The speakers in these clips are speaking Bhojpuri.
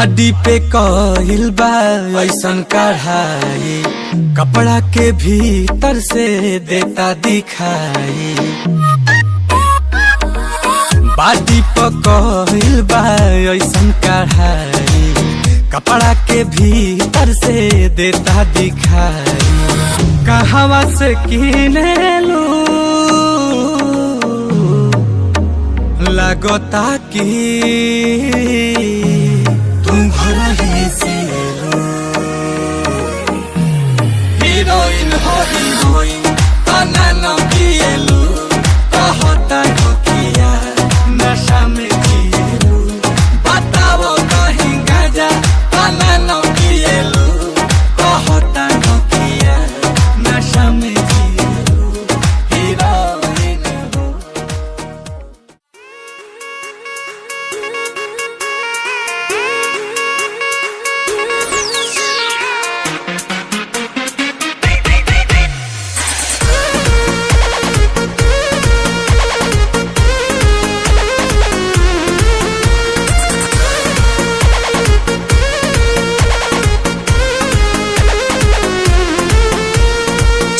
बॉडी पे कहिल बा ऐसन कढ़ाई, कपड़ा के भीतर से देता दिखाई। बॉडी पे कहिल बा ऐसन कढ़ाई, कपड़ा के भीतर से देता दिखाई। कहवा से किनेलू लगता कि तुम भरा ही सिलो। हीरोइन हो हीरोइन तना न पिएलू, कहता ढोकिया नशा में जिएलू। बताओ कहीं गाजा तना न पिएलू, कहता ढोकिया नशा में जिएलू। हीरोइन हो।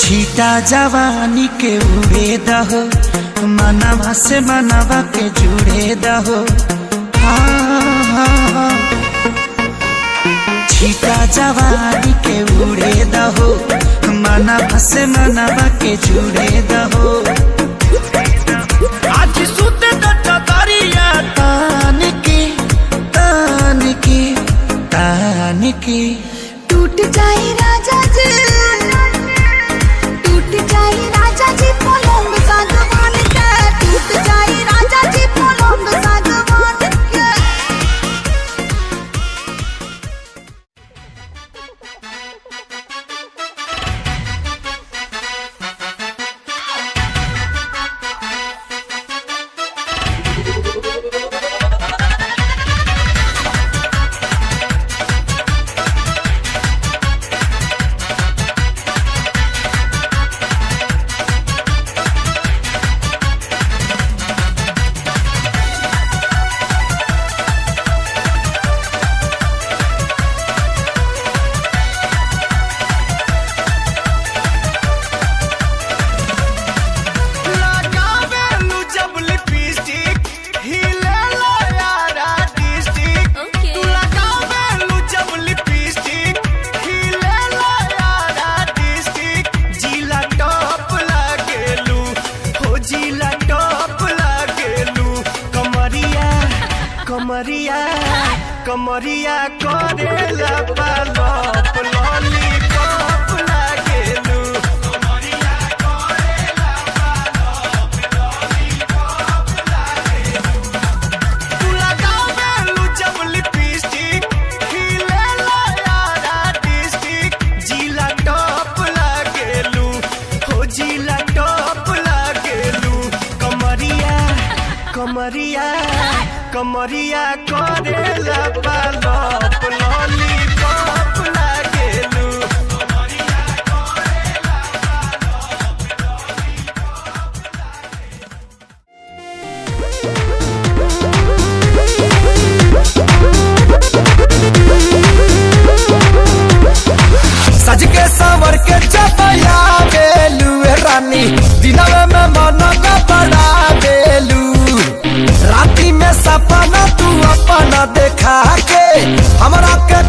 छीटा जवानी के उड़े दहो, मनवा से मनवा के जुड़े दहो। छीटा जवानी के उड़े दहो, मनवा से मनवा के जुड़े दहो। आज सुते दरिया तान के तान के तान के टूट जाए राजा जी, टूट जाए राजा जी पलंग सागवान के, टूट जाए राजा जी पलंग सागवान के। कमरिया कमरिया करेला पालप लॉलीपॉप लागेलू। कमरिया करेला पालप लॉलीपॉप लागेलू। तू लगावेलू जब लिपस्टिक, खिलेला यारा डिस्ट्रिक्ट। जिला टॉप लागेलू, हो जिला टॉप लागेलू। कमरिया कमरिया कमरिया करेला पालप लॉलीपॉप लागेलू। कमरिया करेला पालप लॉलीपॉप लागेलू। सज के संवर के चपया बेलू रानी, दिनवे में मन का बड़ा बेलू। राती में सपना तू अपना देखा के हमरा के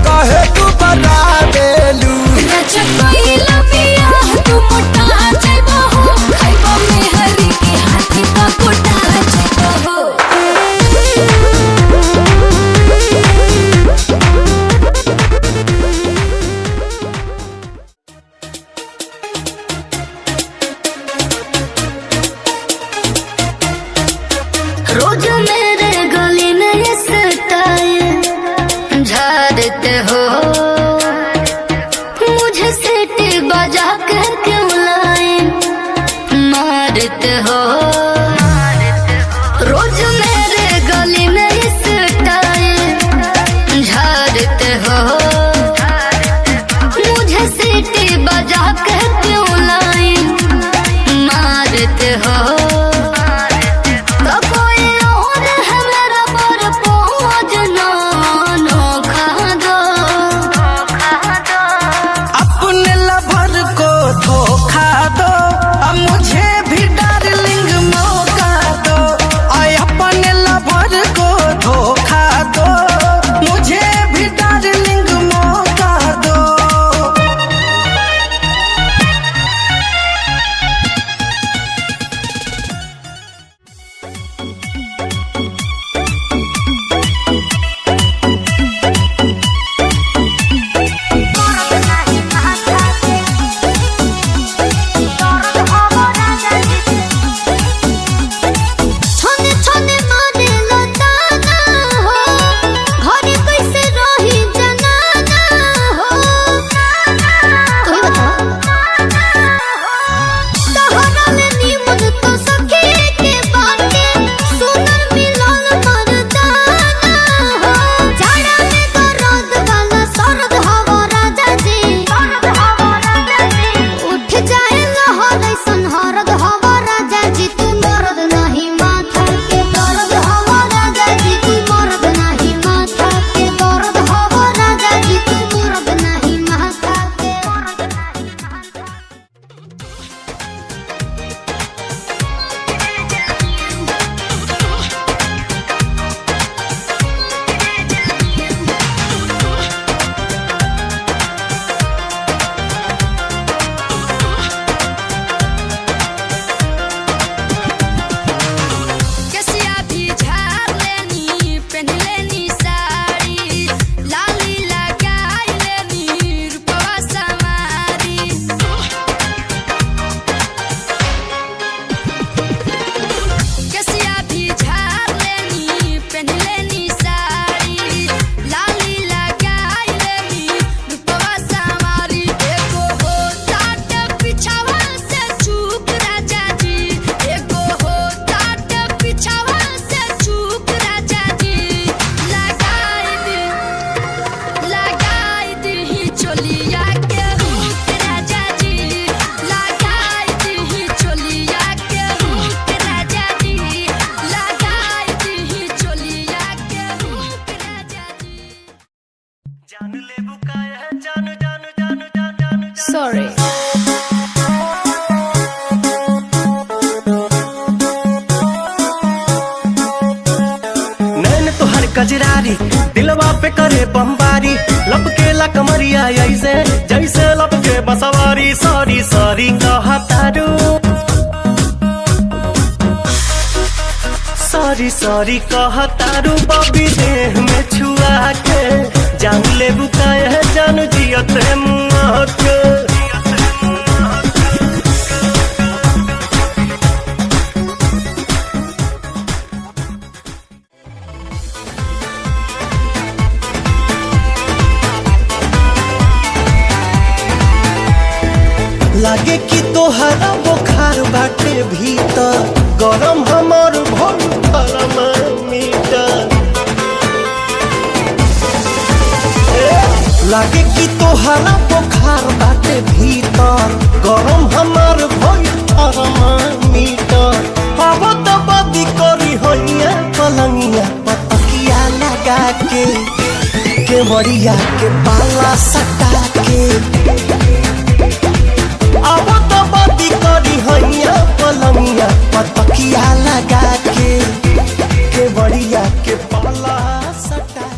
सॉरी सॉरी सॉरी कहतारू सॉरी सॉरी कहतारू बबी देह में छुआ के जान ले बुकाए है जान जियत मुआ के लागे कि तोहरा बुखार बाटे भीतर गरम हमार थर्मामीटर लागे कि तोहरा बुखार बाटे भीतर गरम हमार थर्मामीटर हवा तो बदी करी होइया पलंगिया पतकिया लगा के बड़िया के पाला सटा के अब तो बदी करी हैया पलंगिया पतकिया लगा के बड़िया के पाला सटा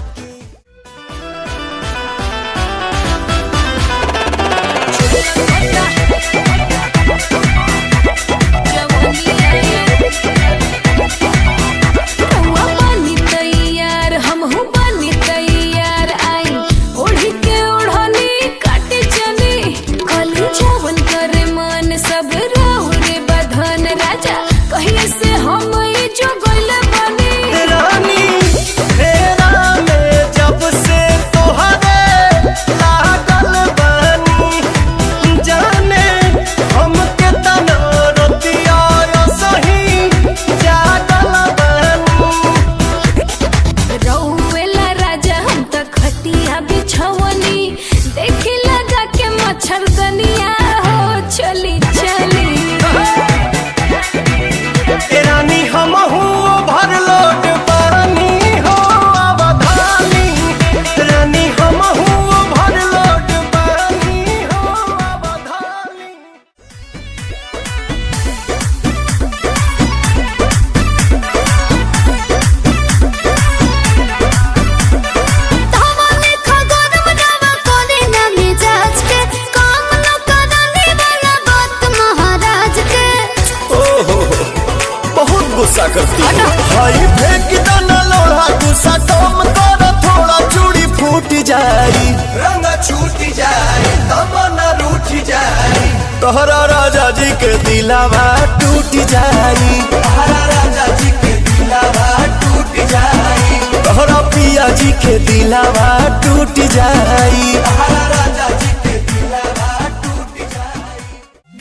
करती हाई फेंक दाना लोढ़ा गुस्सा कम कर थोड़ा चूड़ी फूट जाई रंग छूट जाई तमन्ना रूठ जाई तोहरा राजा जी के दिलावा टूट जाई तोहरा राजा जी के दिलावा टूट जाई तोहरा पिया जी के दिलावा टूट जाई तोहरा राजा जी के दिलावा टूट जाई।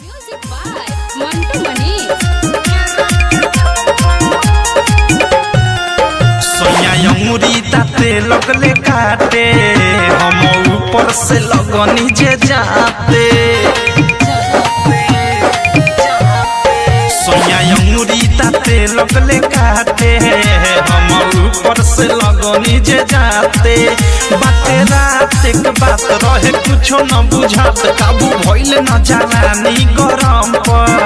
म्यूजिक बाय मंटू मनी अंगूरी दाते लगले काटे हम ऊपर से लगनी जे जाते सोया अंगूरी दाते लगले काटे हम ऊपर से लगनी जे जाते बाते रात एक बात रहे कुछो न बुझात काबू भइले न जानी गरम पर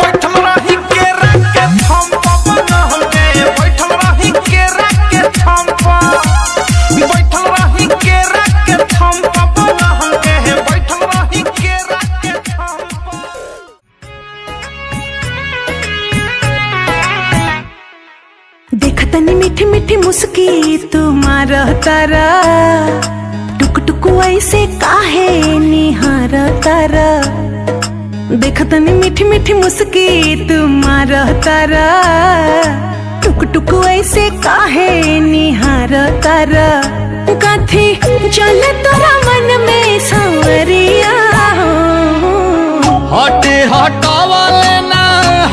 बैठल रही के रख के थम पवन हमके बैठल रही के बैठल रही के रख के थम पवन हमके बैठल रही के रख के थम देखतनी मीठी मीठी मुस्की तुम्हारा तारा टुक टुक ऐसे काहे निहार तारा देखतनी मीठी मीठी मुस्की तुम्हारा तारा टुक टुक ऐसे काहे निहार तारा कथी चल तोरा मन में सांवरिया हटे हटावले ना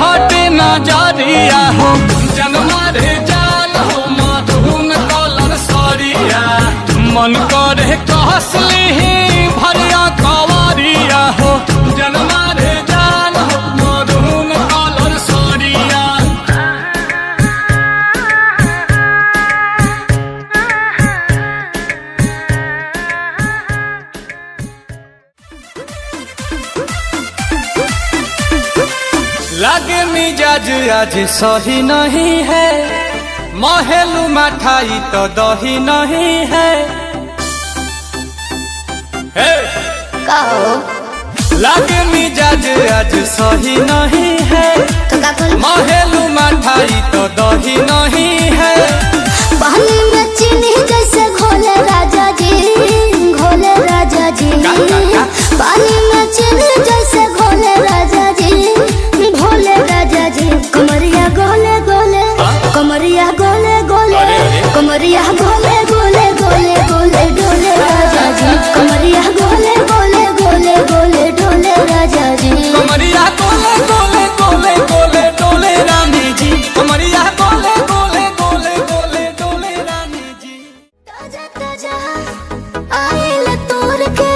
हटे नजरिया हो जनमा रे जान हो मधुन कलर सरिया मन करे कहसली भरिया कवरिया हो जनमा रे जान हो मधुन कलर सरिया लागे मिजाज आज सही नहीं है महलू मठाई तो दही नहीं है लागे मिजाज आज सही नहीं है, तो का बोल महेलू मठाई तो दही नहीं है। पानी में चीनी जैसे घोले राजा जी, घोले राजा जी। पानी में चीनी जैसे घोले राजा जी, भोले राजा जी। कमरिया गोले गोले, कमरिया गोले गोले, कमरिया गोले गोले गोले गोले डोले राजा जी। कमरिया गोले गोले गोले गोले डोले राजा जी। कमरिया गोले गोले गोले गोले डोले रानी जी, कमरिया गोले गोले गोले गोले डोले रानी जी। ताजा ताजा आइल तोर के,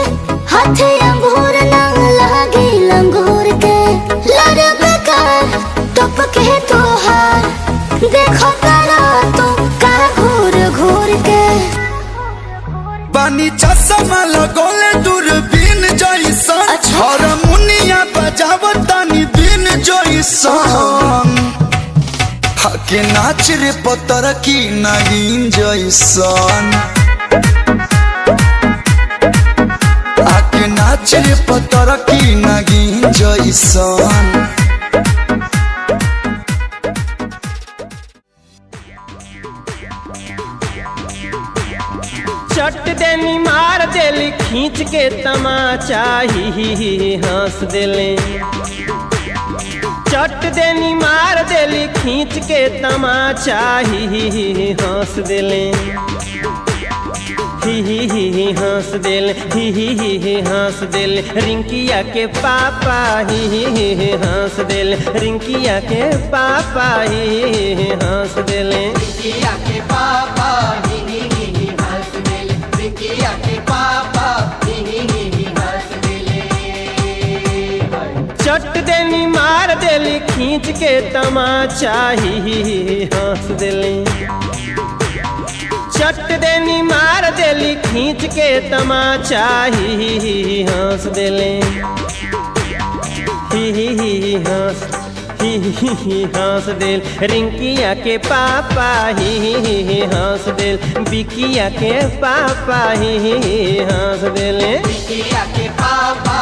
हाथे अंगूर ना लागी लंगूर के। लड़ बेकार टप के तोहार, देखो तारा तो का घूर घूर के। पानी चश्मा लगोले दूरबीन जैसन, अच्छा। और मुनिया बजावतानी दिन जैसन। हके नाच रे पतर की नागिन जैसन। आके नाच रे पतर की नागिन जैसन। चट देनी मार देली खींच के तमाचा, ही हंस देले। चट देनी मार देली खींच के तमाचा, ही हंस देले। ही हंस देले, ही हंस देले। रिंकिया के पापा ही हंस देले, रिंकिया के पापा ही हंस देले। रिंकिया के पापा चट देनी मार देली खींच के तमाचा, ही हंस देली। चट देनी मार देली खींच के तमाचा, ही हंस देले। ही हंस देल। रिंकिया के पापा ही हंस देल, बिकिया के पापा ही हंस देले। बिकिया के पापा